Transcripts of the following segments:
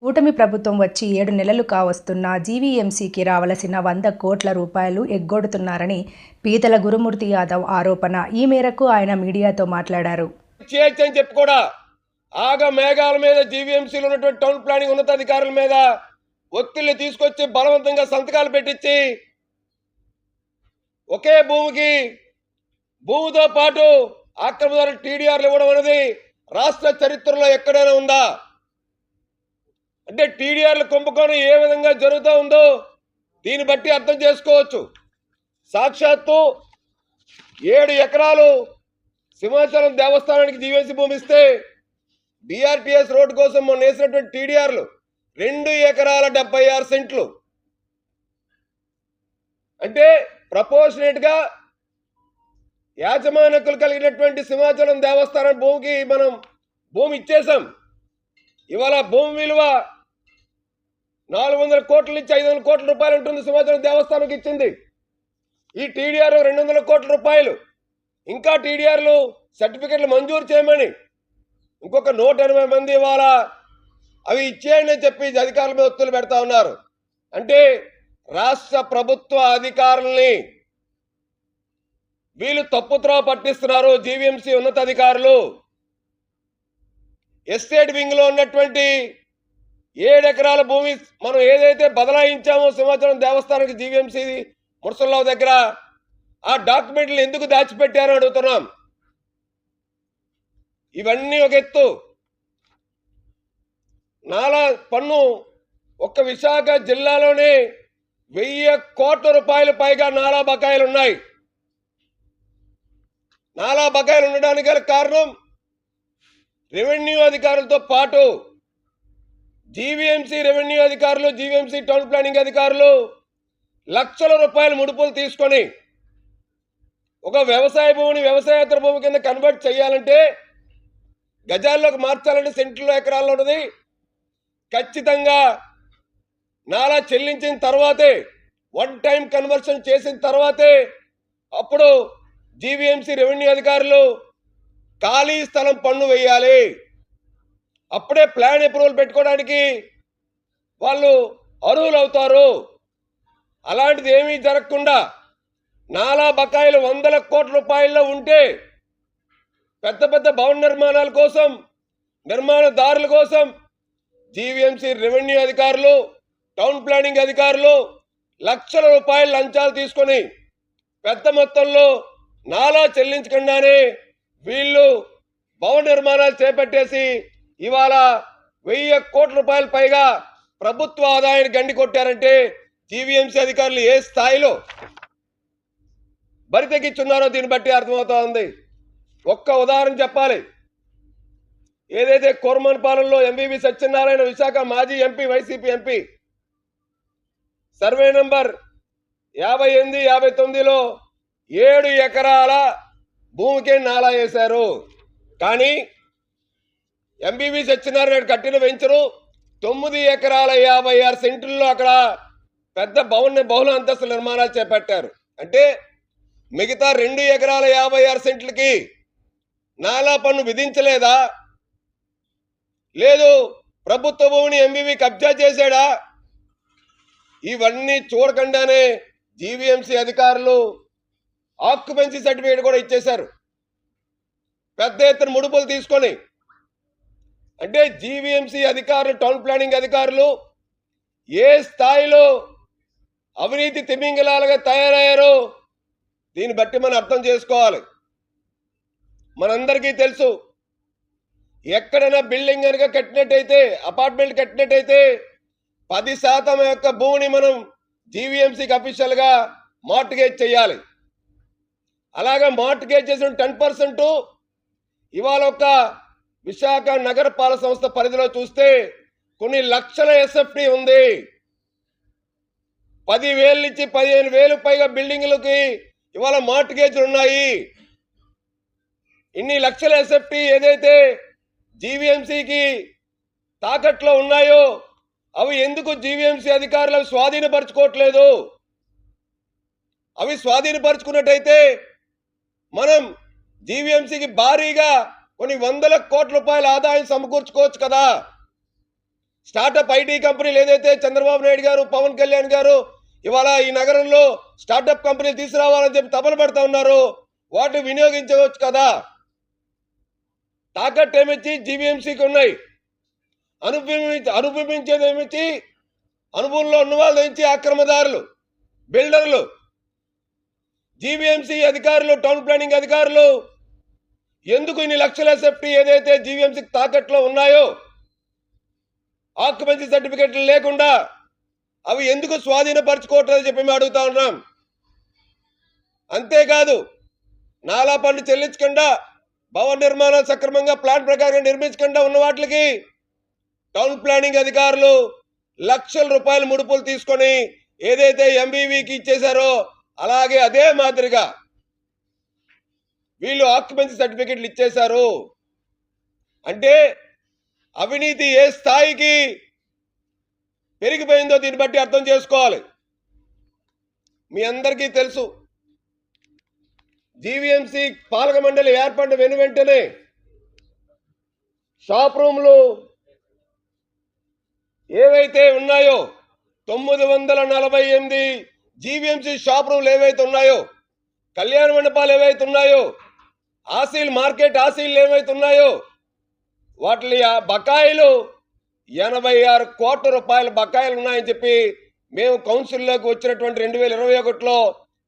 కూటమి ప్రభుత్వం వచ్చి 7 నెలలు కావస్తున్నా జీవీఎంసీకి రావలసిన 100 కోట్ల రూపాయలు ఎగ్గొడుతున్నారని పీతల గురుమూర్తి యాదవ్ ఆరోపణ. ఈ మేరకు ఆయన మీడియాతో మాట్లాడారు. చేయొచ్చని చెప్పి కూడా ఆగ మేఘాల మీద జీవీఎంసీలో ఉన్నటువంటి టౌన్ ప్లానింగ్ ఉన్నతాధికారుల మీద ఒత్తిళ్లు తీసుకొచ్చి బలవంతంగా సంతకాలు పెట్టించి ఒకే భూమితో పాటు ఆక్రమణదారులు టీడీఆర్లు ఇవ్వడం అనేది రాష్ట్ర చరిత్రలో ఎక్కడైనా ఉందా? అంటే టీడీఆర్ల కుంభకోణం ఏ విధంగా జరుగుతూ ఉందో దీన్ని బట్టి అర్థం చేసుకోవచ్చు. సాక్షాత్తు 7 ఎకరాలు సింహాచలం దేవస్థానానికి జీవీఎంసీ భూమి ఇస్తే బీఆర్టీఎస్ రోడ్డు కోసం మొన్న వేసినటువంటి టీడీఆర్లు 2 ఎకరాల 76 సెంట్లు. అంటే ప్రపోర్షనేట్ గా యాజమాన్య హక్కులు కలిగినటువంటి సింహాచలం దేవస్థానం భూమికి మనం భూమి ఇచ్చేసాం. ఇవాళ భూమి విలువ 400 కోట్ల నుంచి 500 కోట్ల రూపాయలు ఉంటుంది. సింహాచలం దేవస్థానంకి ఇచ్చింది. ఈ టీడీఆర్ 200 కోట్ల రూపాయలు. ఇంకా టీడీఆర్లు సర్టిఫికెట్లు మంజూరు చేయమని ఇంకొక 180 మంది ఇవాళ అవి ఇచ్చేయండి అని చెప్పి అధికారుల మీద ఒత్తిళ్లు పెడతా ఉన్నారు. అంటే రాష్ట్ర ప్రభుత్వ అధికారుల్ని వీళ్ళు తప్పుత్రోవ పట్టిస్తున్నారు. జీవీఎంసీ ఉన్నతాధికారులు ఎస్టేట్ వింగ్ లో ఉన్నటువంటి 7 ఎకరాల భూమి మనం ఏదైతే బదలాయించామో సింహాచలం దేవస్థానానికి జీవీఎంసీ మురసల్లావు దగ్గర ఆ డాక్యుమెంట్లు ఎందుకు దాచిపెట్టారో అడుగుతున్నాం. ఇవన్నీ ఒక ఎత్తు. నాలా పన్ను ఒక్క విశాఖ జిల్లాలోనే 1000 కోట్ల రూపాయలు పైగా నాలా బకాయిలు ఉన్నాయి. నాలా బకాయిలు ఉండడానికి గల కారణం రెవెన్యూ అధికారులతో పాటు జీవీఎంసీ రెవెన్యూ అధికారులు, జీవీఎంసీ టౌన్ ప్లానింగ్ అధికారులు లక్షల రూపాయలు ముడుపులు తీసుకొని ఒక వ్యవసాయ భూమిని వ్యవసాయేతర భూమి కింద కన్వర్ట్ చేయాలంటే, గజాల్లోకి మార్చాలంటే సెంట్లలో ఎకరాల్లో ఉన్నది ఖచ్చితంగా నాలా చెల్లించిన తర్వాతే, 1 టైం కన్వర్షన్ చేసిన తర్వాతే అప్పుడు జీవీఎంసీ రెవెన్యూ అధికారులు ఖాళీ స్థలం పన్ను వేయాలి. అప్పుడే ప్లాన్ అప్రూవల్ పెట్టుకోవడానికి వాళ్ళు అర్హులు అవుతారు. అలాంటిది ఏమీ జరగకుండా నాలా బకాయిలు 100 కోట్ల రూపాయల్లో ఉంటే పెద్ద పెద్ద భవన నిర్మాణాల కోసం, నిర్మాణదారుల కోసం జీవీఎంసీ రెవెన్యూ అధికారులు, టౌన్ ప్లానింగ్ అధికారులు లక్షల రూపాయల లంచాలు తీసుకొని పెద్ద మొత్తంలో నాలా చెల్లించకుండానే వీళ్ళు భవన నిర్మాణాలు చేపట్టేసి ఇవాళ 1000 కోట్ల రూపాయల పైగా ప్రభుత్వ ఆదాయాన్ని గండి కొట్టారంటే జీవీఎంసీ అధికారులు ఏ స్థాయిలో బరితెగించున్నారో దీన్ని బట్టి అర్థమవుతా ఉంది. ఒక్క ఉదాహరణ చెప్పాలి. ఏదైతే కోరమన్పాలెంలో ఎంవీవి సత్యనారాయణ విశాఖ మాజీ MP, YCP MP, survey number 58, 59లో 7 ఎకరాల భూమికే నాలా వేశారు. కానీ ఎంబీవి సత్యనారాయణ కట్టిన వెంచరు 9 ఎకరాల 56 సెంట్లలో అక్కడ పెద్ద బహుళ అంతస్తుల నిర్మాణాలు చేపట్టారు. అంటే మిగతా 2 ఎకరాల 56 సెంట్లకి నాలా పన్ను విధించలేదా? లేదు ప్రభుత్వ భూమిని ఎంబీవి కబ్జా చేశాడా? ఇవన్నీ చూడకుండానే జీవీఎంసీ అధికారులు ఆక్యుపెన్సీ సర్టిఫికేట్ కూడా ఇచ్చేశారు పెద్ద ఎత్తున ముడుపులు తీసుకొని. అంటే జీవీఎంసీ అధికారులు, టౌన్ ప్లానింగ్ అధికారులు ఏ స్థాయిలో అవినీతి తిమింగలాలుగా తయారయ్యారో దీన్ని బట్టి మనం అర్థం చేసుకోవాలి. మనందరికీ తెలుసు, ఎక్కడైనా బిల్డింగ్ కనుక కట్టినట్టయితే, అపార్ట్మెంట్ కట్టినట్టయితే 10% యొక్క భూమిని మనం జీవీఎంసీకి అఫీషియల్గా మార్టిగేజ్ చేయాలి. అలాగా మార్టిగేజ్ చేసిన 10% ఇవాళ ఒక విశాఖ నగరపాలక సంస్థ పరిధిలో చూస్తే కొన్ని లక్షల ఎస్ఎఫ్టీ ఉంది. 10,000 నుంచి 15,000 పైగా బిల్డింగ్లకి ఇవాళ మార్టిగేజ్లు ఉన్నాయి. ఇన్ని లక్షల ఎస్ఎఫ్టీ ఏదైతే జీవీఎంసీకి తాకట్లో ఉన్నాయో అవి ఎందుకు జీవీఎంసీ అధికారులు స్వాధీనపరచుకోవట్లేదు? అవి స్వాధీనపరచుకున్నట్టయితే మనం జీవీఎంసీకి భారీగా కొన్ని 100 కోట్ల రూపాయల ఆదాయం సమకూర్చుకోవచ్చు కదా. స్టార్టప్ ఐటీ కంపెనీలు ఏదైతే చంద్రబాబు నాయుడు గారు, పవన్ కళ్యాణ్ గారు ఇవాళ ఈ నగరంలో స్టార్టప్ కంపెనీలు తీసుకురావాలని చెప్పి తపన పడుతూ ఉన్నారు, వాటిని వినియోగించవచ్చు కదా. తాకట్టు ఏమిచ్చి జీవీఎంసీకి ఉన్నాయి, అనుభవించేది ఏమిచ్చి అనుభవంలో ఉన్న వాళ్ళు నుంచి అక్రమదారులు, బిల్డర్లు, జీవీఎంసీ అధికారులు, టౌన్ ప్లానింగ్ అధికారులు ఎందుకు ఇన్ని లక్షల ఎస్ఎఫ్టీ ఏదైతే జీవీఎంసీకి తాకట్లో ఉన్నాయో ఆక్యుపెన్సీ సర్టిఫికెట్లు లేకుండా అవి ఎందుకు స్వాధీనపరచుకోవట్లేదని చెప్పి మేము అడుగుతా ఉన్నాం. అంతేకాదు నాలా పన్ను చెల్లించకుండా, భవన నిర్మాణాలు సక్రమంగా ప్లాన్ ప్రకారం నిర్మించకుండా ఉన్న వాటికి టౌన్ ప్లానింగ్ అధికారులు లక్షల రూపాయల ముడుపులు తీసుకొని ఏదైతే ఎంబీవీకి ఇచ్చేశారో అలాగే అదే మాదిరిగా వీళ్ళు ఆక్యుపెన్సీ సర్టిఫికెట్లు ఇచ్చేశారు. అంటే అవినీతి ఏ స్థాయికి పెరిగిపోయిందో దీన్ని బట్టి అర్థం చేసుకోవాలి. మీ అందరికీ తెలుసు, జీవీఎంసీ పాలక మండలి ఏర్పడిన వెంటనే షాప్ రూమ్లు ఏవైతే ఉన్నాయో 948 జీవీఎంసీ షాప్ రూమ్లు ఏవైతే ఉన్నాయో, కళ్యాణ మండపాలు ఏవైతే ఉన్నాయో, ఆసీల్ మార్కెట్ ఆసీలు ఏవైతే ఉన్నాయో వాటి బకాయిలు 86 కోట్ల రూపాయల బకాయిలు ఉన్నాయని చెప్పి మేము కౌన్సిల్లోకి వచ్చినటువంటి 2021లో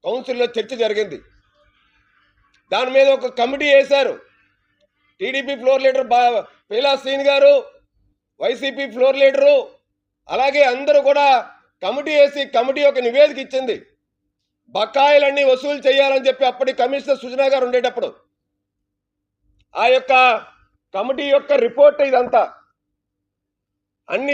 కౌన్సిల్లో చర్చ జరిగింది. దాని మీద ఒక కమిటీ వేశారు. TDP floor leader Peela Srini గారు, వైసీపీ ఫ్లోర్ లీడరు, అలాగే అందరూ కూడా కమిటీ వేసి కమిటీ ఒక నివేదిక ఇచ్చింది. బకాయిలన్నీ వసూలు చేయాలని చెప్పి అప్పటి కమిషనర్ సుజనా గారు ఉండేటప్పుడు ఆ యొక్క కమిటీ యొక్క రిపోర్ట్ ఇదంతా. అన్ని